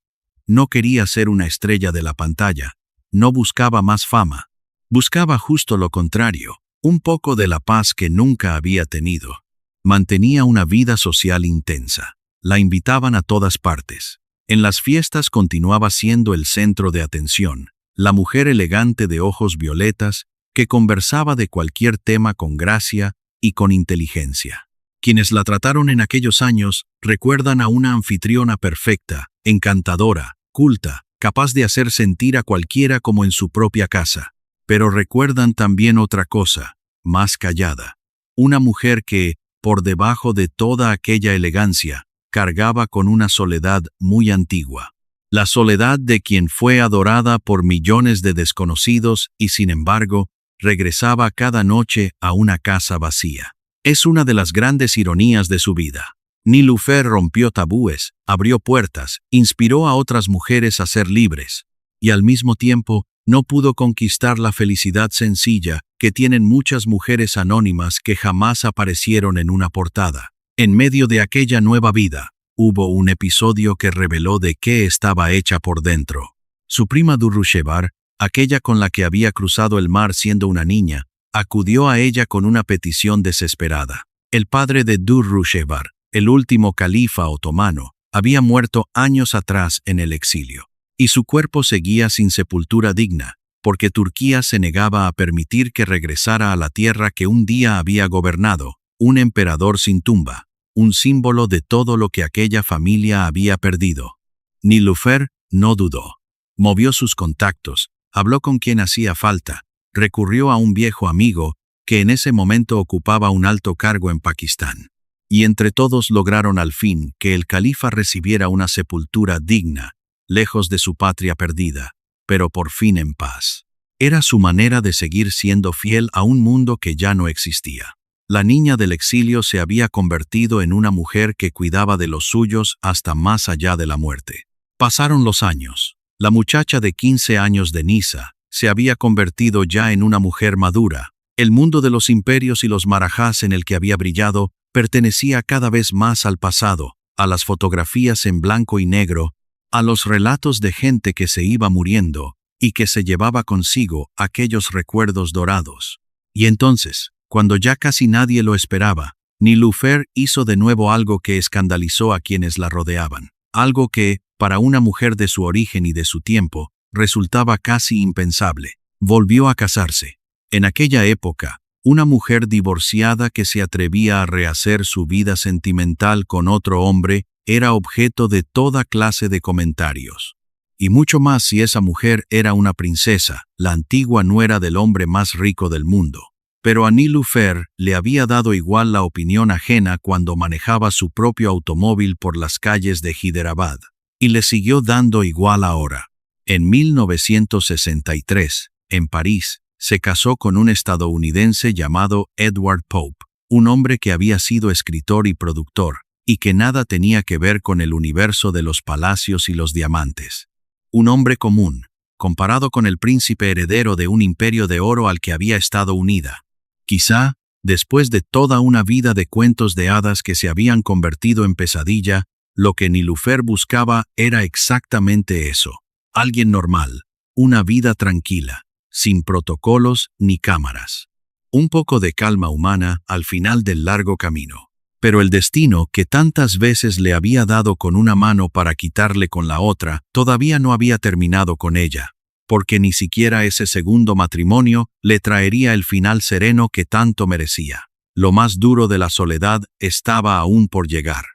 No quería ser una estrella de la pantalla. No buscaba más fama. Buscaba justo lo contrario, un poco de la paz que nunca había tenido. Mantenía una vida social intensa. La invitaban a todas partes. En las fiestas continuaba siendo el centro de atención, la mujer elegante de ojos violetas que conversaba de cualquier tema con gracia y con inteligencia. Quienes la trataron en aquellos años recuerdan a una anfitriona perfecta, encantadora, culta, capaz de hacer sentir a cualquiera como en su propia casa. Pero recuerdan también otra cosa, más callada. Una mujer que, por debajo de toda aquella elegancia, cargaba con una soledad muy antigua. La soledad de quien fue adorada por millones de desconocidos y, sin embargo, regresaba cada noche a una casa vacía. Es una de las grandes ironías de su vida. Nilüfer rompió tabúes, abrió puertas, inspiró a otras mujeres a ser libres, y al mismo tiempo no pudo conquistar la felicidad sencilla que tienen muchas mujeres anónimas que jamás aparecieron en una portada. En medio de aquella nueva vida, hubo un episodio que reveló de qué estaba hecha por dentro. Su prima Durrushehvar, aquella con la que había cruzado el mar siendo una niña, acudió a ella con una petición desesperada. El padre de Durrushehvar, el último califa otomano, había muerto años atrás en el exilio, y su cuerpo seguía sin sepultura digna, porque Turquía se negaba a permitir que regresara a la tierra que un día había gobernado, un emperador sin tumba, un símbolo de todo lo que aquella familia había perdido. Nilüfer no dudó. Movió sus contactos, habló con quien hacía falta, recurrió a un viejo amigo que en ese momento ocupaba un alto cargo en Pakistán. Y entre todos lograron al fin que el califa recibiera una sepultura digna, lejos de su patria perdida, pero por fin en paz. Era su manera de seguir siendo fiel a un mundo que ya no existía. La niña del exilio se había convertido en una mujer que cuidaba de los suyos hasta más allá de la muerte. Pasaron los años. La muchacha de 15 años de Nisa se había convertido ya en una mujer madura. El mundo de los imperios y los marajás en el que había brillado pertenecía cada vez más al pasado, a las fotografías en blanco y negro, a los relatos de gente que se iba muriendo y que se llevaba consigo aquellos recuerdos dorados. Y entonces, cuando ya casi nadie lo esperaba, Nilüfer hizo de nuevo algo que escandalizó a quienes la rodeaban, algo que, para una mujer de su origen y de su tiempo, resultaba casi impensable. Volvió a casarse. En aquella época, una mujer divorciada que se atrevía a rehacer su vida sentimental con otro hombre era objeto de toda clase de comentarios. Y mucho más si esa mujer era una princesa, la antigua nuera del hombre más rico del mundo. Pero a Nilüfer le había dado igual la opinión ajena cuando manejaba su propio automóvil por las calles de Hyderabad, y le siguió dando igual ahora. En 1963, en París, se casó con un estadounidense llamado Edward Pope, un hombre que había sido escritor y productor, y que nada tenía que ver con el universo de los palacios y los diamantes. Un hombre común, comparado con el príncipe heredero de un imperio de oro al que había estado unida. Quizá, después de toda una vida de cuentos de hadas que se habían convertido en pesadilla, lo que Nilüfer buscaba era exactamente eso. Alguien normal, una vida tranquila, sin protocolos ni cámaras. Un poco de calma humana al final del largo camino. Pero el destino que tantas veces le había dado con una mano para quitarle con la otra, todavía no había terminado con ella, porque ni siquiera ese segundo matrimonio le traería el final sereno que tanto merecía. Lo más duro de la soledad estaba aún por llegar.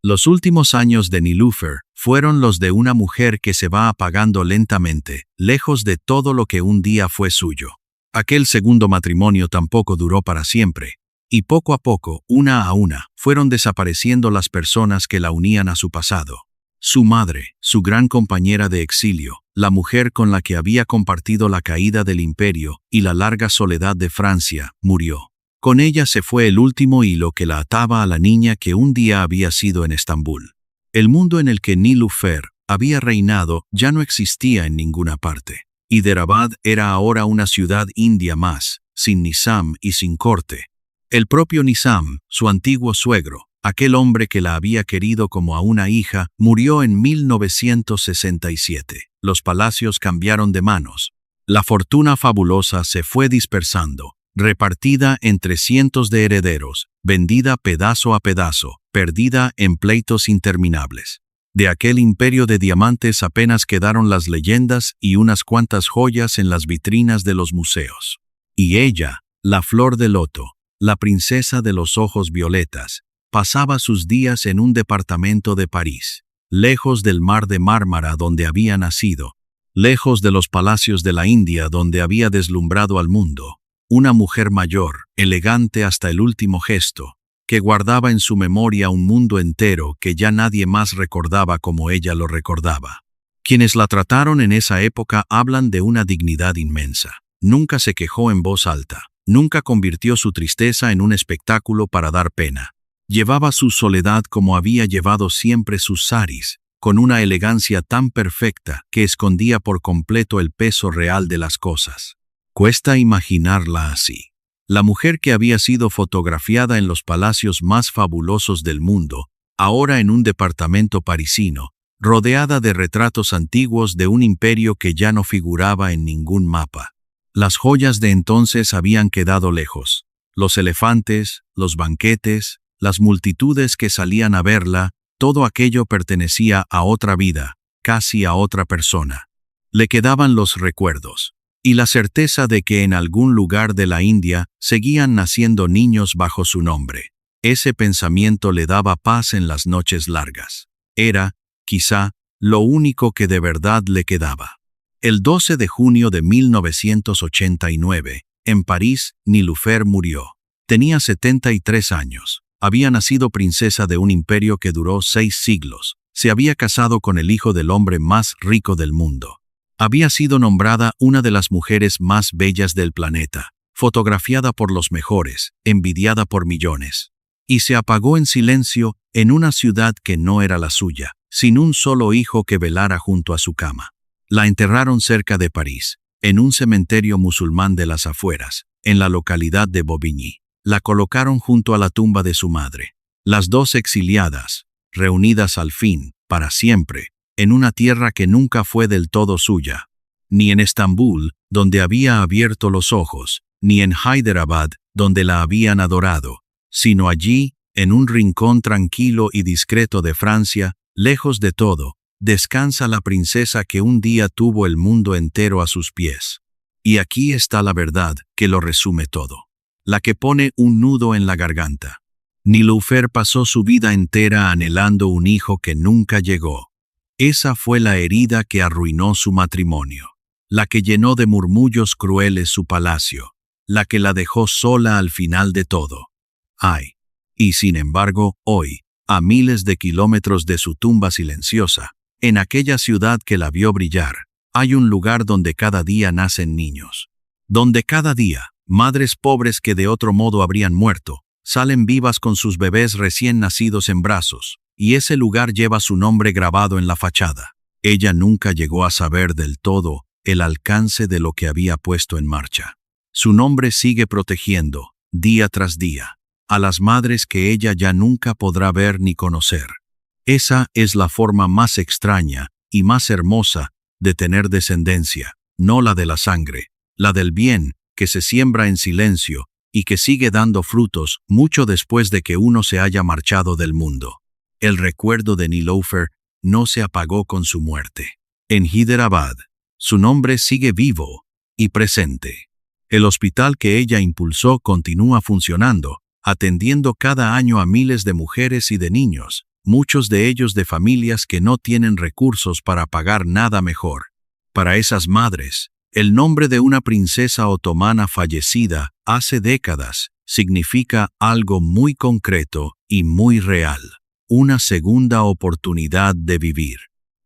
Los últimos años de Nilüfer fueron los de una mujer que se va apagando lentamente, lejos de todo lo que un día fue suyo. Aquel segundo matrimonio tampoco duró para siempre, y poco a poco, una a una, fueron desapareciendo las personas que la unían a su pasado. Su madre, su gran compañera de exilio, la mujer con la que había compartido la caída del imperio y la larga soledad de Francia, murió. Con ella se fue el último hilo que la ataba a la niña que un día había sido en Estambul. El mundo en el que Nilüfer había reinado ya no existía en ninguna parte. Hyderabad era ahora una ciudad india más, sin Nizam y sin corte. El propio Nizam, su antiguo suegro, aquel hombre que la había querido como a una hija, murió en 1967. Los palacios cambiaron de manos. La fortuna fabulosa se fue dispersando, repartida entre cientos de herederos, vendida pedazo a pedazo, perdida en pleitos interminables. De aquel imperio de diamantes apenas quedaron las leyendas y unas cuantas joyas en las vitrinas de los museos. Y ella, la flor de loto, la princesa de los ojos violetas, pasaba sus días en un departamento de París, lejos del mar de Mármara donde había nacido, lejos de los palacios de la India donde había deslumbrado al mundo. Una mujer mayor, elegante hasta el último gesto, que guardaba en su memoria un mundo entero que ya nadie más recordaba como ella lo recordaba. Quienes la trataron en esa época hablan de una dignidad inmensa. Nunca se quejó en voz alta, nunca convirtió su tristeza en un espectáculo para dar pena. Llevaba su soledad como había llevado siempre sus saris, con una elegancia tan perfecta que escondía por completo el peso real de las cosas. Cuesta imaginarla así. La mujer que había sido fotografiada en los palacios más fabulosos del mundo, ahora en un departamento parisino, rodeada de retratos antiguos de un imperio que ya no figuraba en ningún mapa. Las joyas de entonces habían quedado lejos. Los elefantes, los banquetes, las multitudes que salían a verla, todo aquello pertenecía a otra vida, casi a otra persona. Le quedaban los recuerdos. y la certeza de que en algún lugar de la India seguían naciendo niños bajo su nombre. Ese pensamiento le daba paz en las noches largas. Era, quizá, lo único que de verdad le quedaba. El 12 de junio de 1989, en París, Niloufer murió. Tenía 73 años. Había nacido princesa de un imperio que duró 6 siglos. Se había casado con el hijo del hombre más rico del mundo. Había sido nombrada una de las mujeres más bellas del planeta, fotografiada por los mejores, envidiada por millones. Y se apagó en silencio en una ciudad que no era la suya, sin un solo hijo que velara junto a su cama. La enterraron cerca de París, en un cementerio musulmán de las afueras, en la localidad de Bobigny. La colocaron junto a la tumba de su madre. Las dos exiliadas, reunidas al fin, para siempre, en una tierra que nunca fue del todo suya. Ni en Estambul, donde había abierto los ojos, ni en Hyderabad, donde la habían adorado, sino allí, en un rincón tranquilo y discreto de Francia, lejos de todo, descansa la princesa que un día tuvo el mundo entero a sus pies. Y aquí está la verdad, que lo resume todo. La que pone un nudo en la garganta. Niloufer pasó su vida entera anhelando un hijo que nunca llegó. Esa fue la herida que arruinó su matrimonio, la que llenó de murmullos crueles su palacio, la que la dejó sola al final de todo. Ay, y sin embargo, hoy, a miles de kilómetros de su tumba silenciosa, en aquella ciudad que la vio brillar, hay un lugar donde cada día nacen niños. Donde cada día, madres pobres que de otro modo habrían muerto, salen vivas con sus bebés recién nacidos en brazos, y ese lugar lleva su nombre grabado en la fachada. Ella nunca llegó a saber del todo el alcance de lo que había puesto en marcha. Su nombre sigue protegiendo, día tras día, a las madres que ella ya nunca podrá ver ni conocer. Esa es la forma más extraña y más hermosa de tener descendencia, no la de la sangre, la del bien, que se siembra en silencio y que sigue dando frutos mucho después de que uno se haya marchado del mundo. El recuerdo de Niloufer no se apagó con su muerte. En Hyderabad, su nombre sigue vivo y presente. El hospital que ella impulsó continúa funcionando, atendiendo cada año a miles de mujeres y de niños, muchos de ellos de familias que no tienen recursos para pagar nada mejor. Para esas madres, el nombre de una princesa otomana fallecida hace décadas significa algo muy concreto y muy real, una segunda oportunidad de vivir.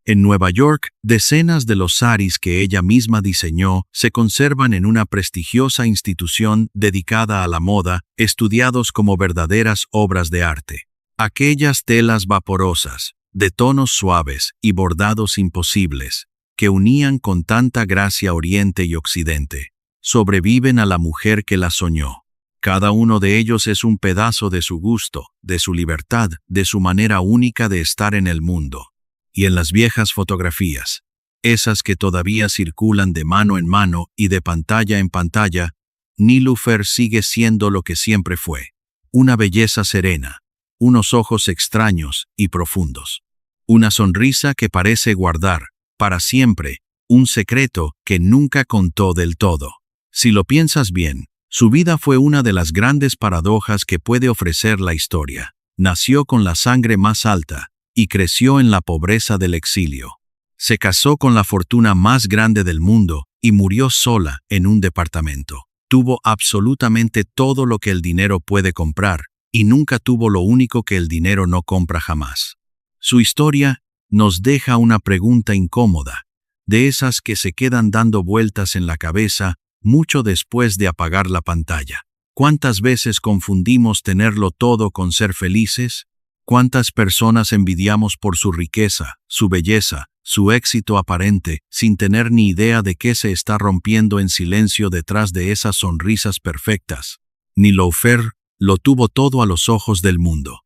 En Nueva York, decenas de los saris que ella misma diseñó se conservan en una prestigiosa institución dedicada a la moda, estudiados como verdaderas obras de arte. Aquellas telas vaporosas, de tonos suaves y bordados imposibles, que unían con tanta gracia Oriente y Occidente, sobreviven a la mujer que las soñó. Cada uno de ellos es un pedazo de su gusto, de su libertad, de su manera única de estar en el mundo. Y en las viejas fotografías, esas que todavía circulan de mano en mano y de pantalla en pantalla, Niloufer sigue siendo lo que siempre fue, una belleza serena, unos ojos extraños y profundos, una sonrisa que parece guardar, para siempre, un secreto que nunca contó del todo. Si lo piensas bien, su vida fue una de las grandes paradojas que puede ofrecer la historia. Nació con la sangre más alta y creció en la pobreza del exilio. Se casó con la fortuna más grande del mundo y murió sola en un departamento. Tuvo absolutamente todo lo que el dinero puede comprar y nunca tuvo lo único que el dinero no compra jamás. Su historia nos deja una pregunta incómoda, de esas que se quedan dando vueltas en la cabeza mucho después de apagar la pantalla. ¿Cuántas veces confundimos tenerlo todo con ser felices? ¿Cuántas personas envidiamos por su riqueza, su belleza, su éxito aparente, sin tener ni idea de qué se está rompiendo en silencio detrás de esas sonrisas perfectas? Niloufer lo tuvo todo a los ojos del mundo,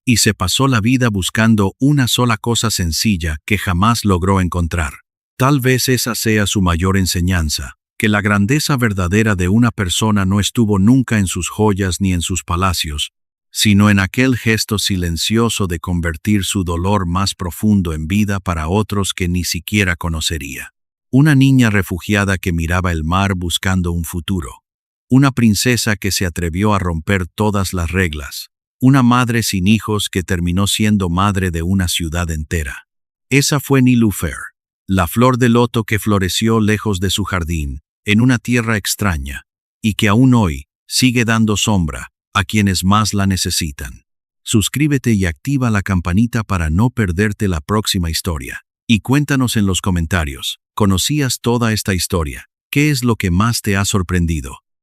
y se pasó la vida buscando una sola cosa sencilla que jamás logró encontrar. Tal vez esa sea su mayor enseñanza, que la grandeza verdadera de una persona no estuvo nunca en sus joyas ni en sus palacios, sino en aquel gesto silencioso de convertir su dolor más profundo en vida para otros que ni siquiera conocería. Una niña refugiada que miraba el mar buscando un futuro. Una princesa que se atrevió a romper todas las reglas. Una madre sin hijos que terminó siendo madre de una ciudad entera. Esa fue Nilüfer, la flor de loto que floreció lejos de su jardín, en una tierra extraña, y que aún hoy sigue dando sombra a quienes más la necesitan. Suscríbete y activa la campanita para no perderte la próxima historia. Y cuéntanos en los comentarios, ¿conocías toda esta historia? ¿Qué es lo que más te ha sorprendido?